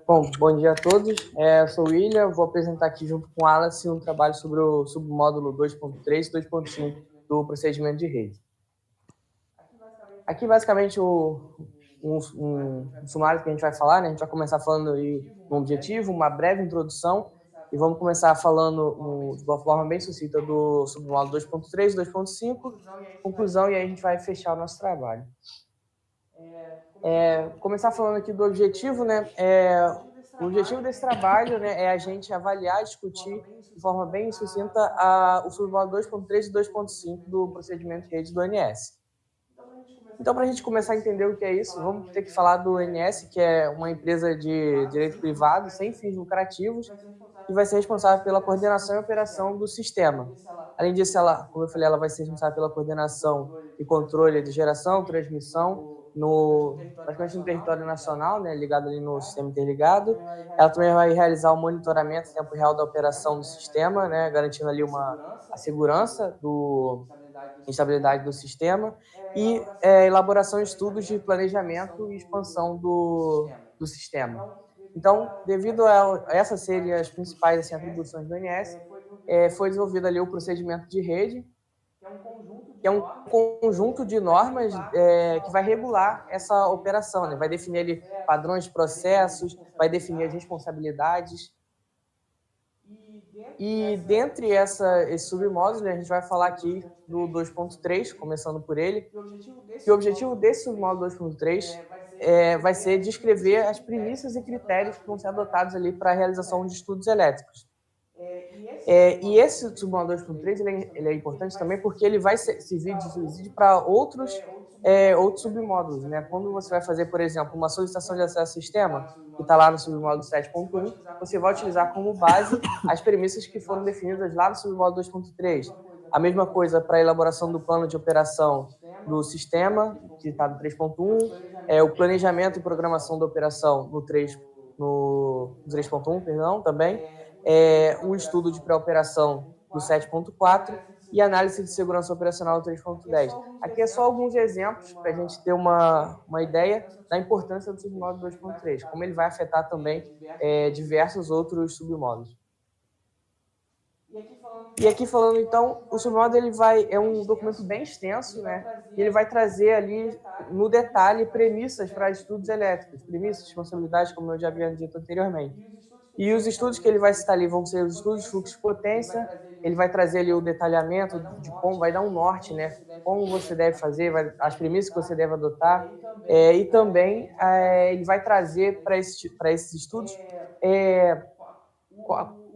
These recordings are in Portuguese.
Bom dia a todos. Eu sou o William, vou apresentar aqui junto com o Alice um trabalho sobre o submódulo 2.3 e 2.5 do procedimento de rede. Aqui, basicamente, um sumário que a gente vai falar, né? A gente vai começar falando aí um objetivo, uma breve introdução, e vamos começar falando de uma forma bem sucinta do submódulo 2.3 e 2.5, conclusão, e aí a gente vai fechar o nosso trabalho. Começar falando aqui do objetivo, né? O objetivo desse trabalho, né, é a gente avaliar, discutir de forma bem sucinta o submódulo 2.3 e 2.5 do procedimento de rede do ONS. Então, para a gente começar a entender o que é isso, vamos ter que falar do ONS, que é uma empresa de direito privado, sem fins lucrativos, que vai ser responsável pela coordenação e operação do sistema. Além disso, como eu falei, ela vai ser responsável pela coordenação e controle de geração, transmissão, praticamente no território nacional, né, ligado ali no sistema interligado. Ela também vai realizar o monitoramento em tempo real da operação do sistema, né, garantindo ali a segurança estabilidade do sistema e elaboração de estudos de planejamento e expansão do sistema. Então, devido a essas seriam as principais assim, atribuições do ONS, foi desenvolvido ali o procedimento de rede, que é um conjunto de normas que vai regular essa operação, né? Vai definir ali padrões de processos, vai definir as responsabilidades. E dentre esses submódulos, né, a gente vai falar aqui do 2.3, começando por ele, que o objetivo desse submódulo 2.3 vai ser descrever as premissas e critérios que vão ser adotados ali para a realização de estudos elétricos. E esse submódulo 2.3 ele é importante também porque ele vai servir de subsídio para outros submódulos, né? Quando você vai fazer, por exemplo, uma solicitação de acesso ao sistema, que está lá no submódulo 7.1, você vai utilizar como base as premissas que foram definidas lá no submódulo 2.3. A mesma coisa para a elaboração do plano de operação do sistema, que está no 3.1, o planejamento e programação da operação no 3.1, perdão, também, um estudo de pré-operação do 7.4 e análise de segurança operacional do 3.10. Aqui é só alguns exemplos para a gente ter uma ideia da importância do submódulo 2.3, como ele vai afetar também diversos outros submódulos. E aqui falando, então, o submódulo é um documento bem extenso, né? E ele vai trazer ali, no detalhe, premissas para estudos elétricos, premissas, responsabilidades, como eu já havia dito anteriormente. E os estudos que ele vai citar ali vão ser os estudos de fluxo de potência, ele vai trazer ali o detalhamento de como, vai dar um norte, né? Como você deve fazer, as premissas que você deve adotar, e também ele vai trazer para esses estudos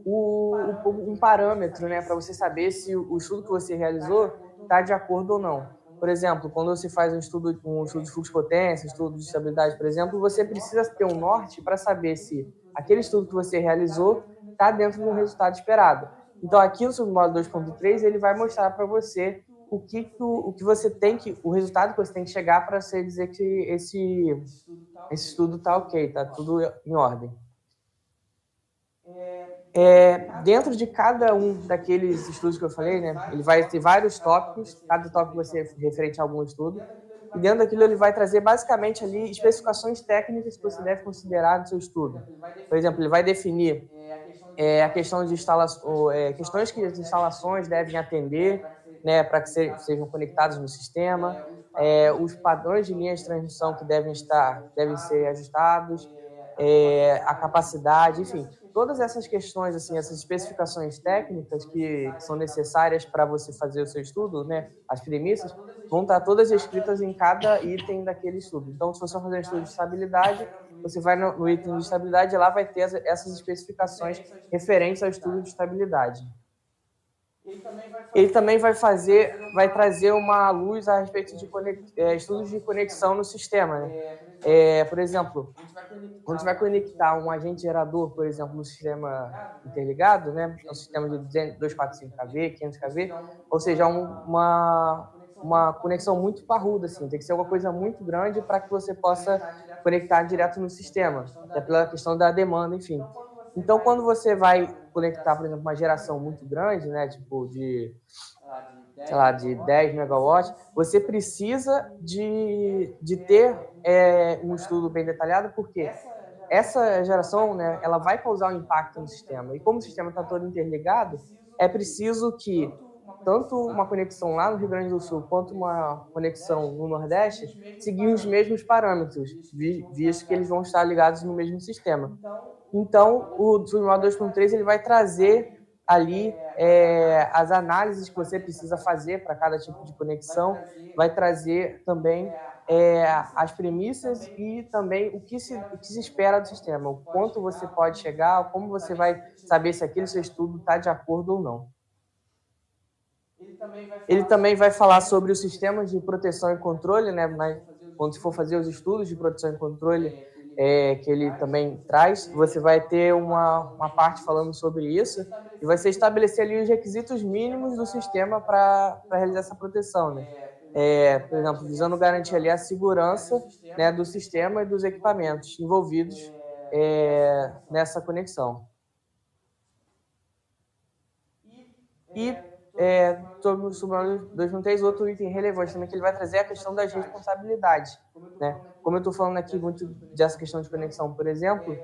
um parâmetro, né, para você saber se o estudo que você realizou está de acordo ou não. Por exemplo, quando você faz um estudo de fluxo de potência, estudo de estabilidade, por exemplo, você precisa ter um norte para saber se aquele estudo que você realizou está dentro do resultado esperado. Então, aqui no submódulo 2.3, ele vai mostrar para você o que você tem o resultado que você tem que chegar para você dizer que esse estudo está ok, está tudo em ordem. Dentro de cada um daqueles estudos que eu falei, né, ele vai ter vários tópicos, cada tópico vai ser referente a algum estudo, e dentro daquilo ele vai trazer basicamente ali especificações técnicas que você deve considerar no seu estudo. Por exemplo, ele vai definir a questão de questões que as instalações devem atender, né, para que sejam conectados no sistema, os padrões de linhas de transmissão que devem ser ajustados, a capacidade, enfim, todas essas questões, assim, essas especificações técnicas que são necessárias para você fazer o seu estudo, né, as premissas, vão estar todas escritas em cada item daquele estudo. Então, se você for fazer um estudo de estabilidade, você vai no item de estabilidade e lá vai ter essas especificações referentes ao estudo de estabilidade. Ele também vai trazer uma luz a respeito de estudos de conexão no sistema, né? Por exemplo, quando você vai conectar um agente gerador, por exemplo, no sistema interligado, né, é um sistema de 245 kV, 500 kV, ou seja, uma conexão muito parruda, assim, tem que ser uma coisa muito grande para que você possa conectar direto no sistema, até pela questão da demanda, enfim. Então, quando você vai conectar, por exemplo, uma geração muito grande, né, tipo sei lá, de 10 megawatts, você precisa de ter um estudo bem detalhado, porque essa geração, né, ela vai causar um impacto no sistema. E como o sistema está todo interligado, é preciso que tanto uma conexão lá no Rio Grande do Sul quanto uma conexão no Nordeste seguir os mesmos parâmetros, visto que eles vão estar ligados no mesmo sistema. Então, o Submod 2.3 ele vai trazer ali as análises que você precisa fazer para cada tipo de conexão, vai trazer também as premissas e também o que se espera do sistema, o quanto você pode chegar, como você vai saber se aquele seu estudo está de acordo ou não. Ele também vai falar sobre os sistemas de proteção e controle, né? Mas quando for fazer os estudos de proteção e controle, que ele também traz, você vai ter uma parte falando sobre isso e vai ser estabelecer ali os requisitos mínimos do sistema para realizar essa proteção, né? Por exemplo, visando garantir ali a segurança, né, do sistema e dos equipamentos envolvidos nessa conexão. E sobre o Submod 2.3, outro item relevante também que ele vai trazer é a questão das responsabilidades, né? Como eu estou falando aqui muito dessa questão de conexão, por exemplo,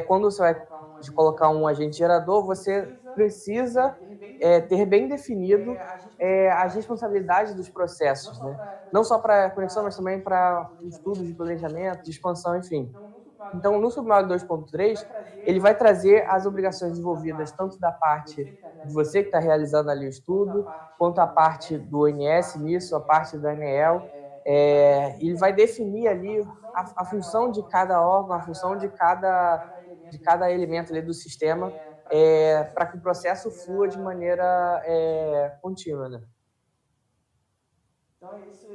quando você vai colocar um agente gerador, você precisa ter bem definido as responsabilidades dos processos, né? Não só para a conexão, mas também para estudos de planejamento, de expansão, enfim. Então, no Submod 2.3, ele vai trazer as obrigações envolvidas tanto da parte de você que está realizando ali o estudo, quanto a parte do ONS nisso, a parte da ANEEL. Ele vai definir ali a função de cada órgão, a função de cada elemento ali do sistema, para que o processo flua de maneira contínua, né?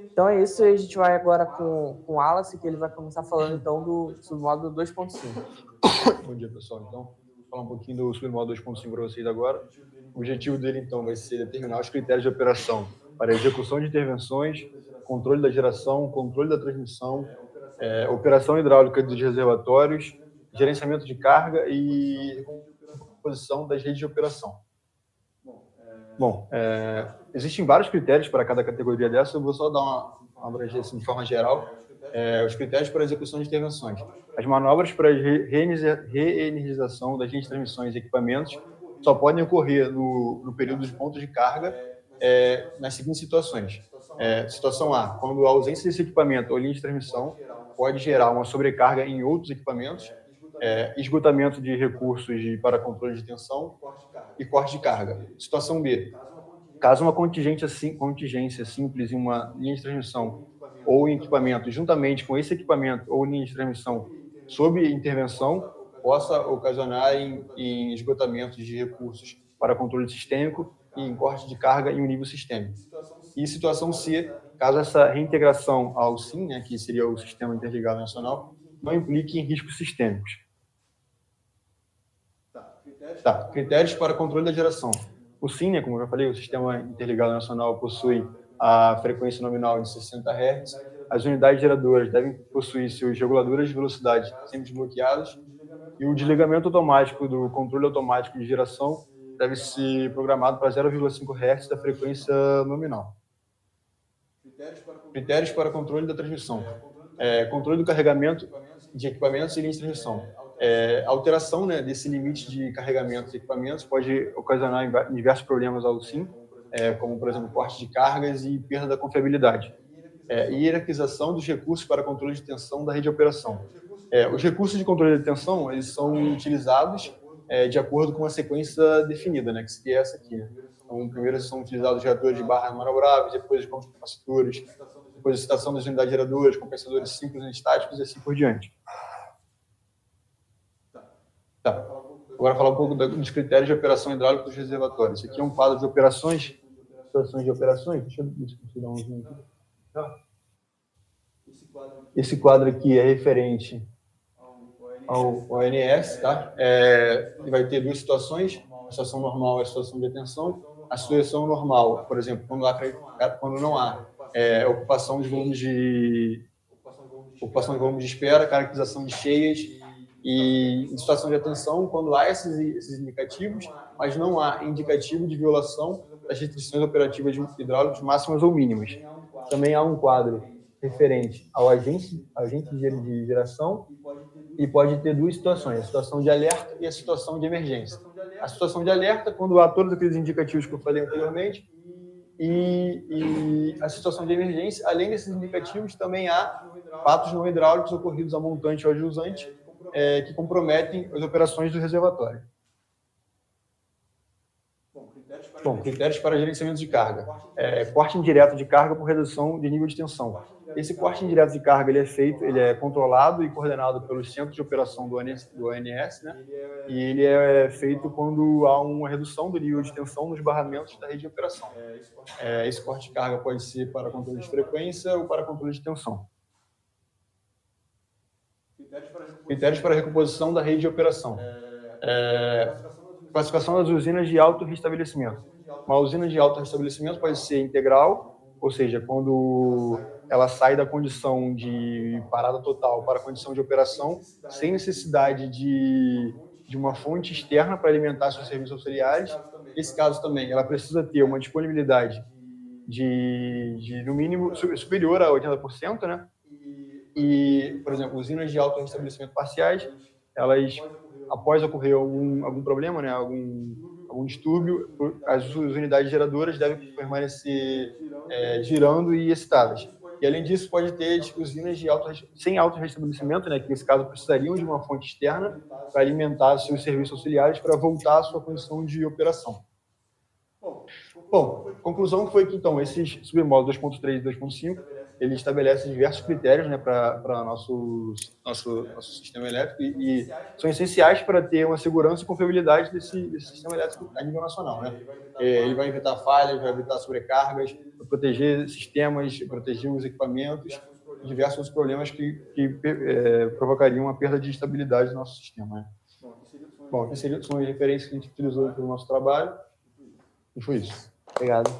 Então é isso, a gente vai agora com o Wallace, que ele vai começar falando então do submódulo 2.5. Bom dia, pessoal. Então, vou falar um pouquinho do submódulo 2.5 para vocês agora. O objetivo dele, então, vai ser determinar os critérios de operação para a execução de intervenções, controle da geração, controle da transmissão, operação hidráulica dos reservatórios, gerenciamento de carga e composição das redes de operação. Bom, existem vários critérios para cada categoria dessa, eu vou só dar uma abrangência de forma geral. Os critérios para a execução de intervenções. As manobras para a reenergização das linhas de transmissões e equipamentos só podem ocorrer no período de pontos de carga nas seguintes situações. Situação A, quando a ausência desse equipamento ou linha de transmissão pode gerar uma sobrecarga em outros equipamentos, esgotamento de recursos para controle de tensão e corte de carga. Situação B, caso uma contingência simples em uma linha de transmissão ou em equipamento, juntamente com esse equipamento ou linha de transmissão sob intervenção, possa ocasionar em esgotamento de recursos para controle sistêmico e em corte de carga em um nível sistêmico. E situação C, caso essa reintegração ao SIM, né, que seria o Sistema Interligado Nacional, não implique em riscos sistêmicos. Critérios para controle da geração. O SIM, né, como eu já falei, o Sistema Interligado Nacional possui a frequência nominal de 60 Hz. As unidades geradoras devem possuir seus reguladores de velocidade sempre desbloqueados e o desligamento automático do controle automático de geração deve ser programado para 0,5 Hz da frequência nominal. Critérios para controle da transmissão. Controle do carregamento de equipamentos e linhas de transmissão. A alteração, né, desse limite de carregamento de equipamentos pode ocasionar diversos problemas ao SIM, como, por exemplo, corte de cargas e perda da confiabilidade. Hierarquização dos recursos para controle de tensão da rede de operação. Os recursos de controle de tensão eles são utilizados de acordo com a sequência definida, né, que seria essa aqui. Né? Então, primeiro são utilizados os geradores de barras manobráveis, depois os capacitores, depois a excitação das unidades geradoras, compensadores simples e estáticos e assim por diante. Agora falar um pouco dos critérios de operação hidráulica dos reservatórios. Esse aqui é um quadro de operações. Deixa eu dar um zoom aqui. Esse quadro aqui é referente ao ONS, tá? Ele vai ter duas situações, a situação normal e a situação de detenção. A situação normal, por exemplo, quando não há ocupação de volumes de espera, caracterização de cheias, e em situação de atenção, quando há esses indicativos, mas não há indicativo de violação das restrições operativas hidráulicas máximas ou mínimas. Também há um quadro referente ao agente de geração e pode ter duas situações, a situação de alerta e a situação de emergência. A situação de alerta, quando há todos aqueles indicativos que eu falei anteriormente, e a situação de emergência, além desses indicativos, também há fatos não hidráulicos ocorridos a montante ou a jusante que comprometem as operações do reservatório. Bom, critérios para gerenciamento de carga. Corte indireto de carga por redução de nível de tensão. Esse corte indireto de carga ele é controlado e coordenado pelos centros de operação do ONS, né? E ele é feito quando há uma redução do nível de tensão nos barramentos da rede de operação. Esse corte de carga pode ser para controle de frequência ou para controle de tensão. Critérios para recomposição da rede de operação. Classificação das usinas de alto restabelecimento. Uma usina de alto restabelecimento pode ser integral, ou seja, quando ela sai da condição de parada total para a condição de operação, sem necessidade de uma fonte externa para alimentar seus serviços auxiliares. Nesse caso também, ela precisa ter uma disponibilidade de no mínimo, superior a 80%, né? E, por exemplo, usinas de alto restabelecimento parciais, elas, após ocorrer algum problema, né, algum distúrbio, as unidades geradoras devem permanecer girando e excitadas. E, além disso, pode ter usinas sem alto restabelecimento, né, que, nesse caso, precisariam de uma fonte externa para alimentar seus serviços auxiliares para voltar à sua condição de operação. Bom, conclusão foi que, então, esses submódulos 2.3 e 2.5, ele estabelece diversos critérios, né, para nosso sistema elétrico e são essenciais para ter uma segurança e confiabilidade desse sistema elétrico a nível nacional, né? Ele vai evitar falhas, vai evitar sobrecargas, vai proteger sistemas, proteger os equipamentos e diversos outros problemas que provocariam uma perda de estabilidade do nosso sistema, né? Bom, aqui são as referências que a gente utilizou para o nosso trabalho e foi isso. Obrigado.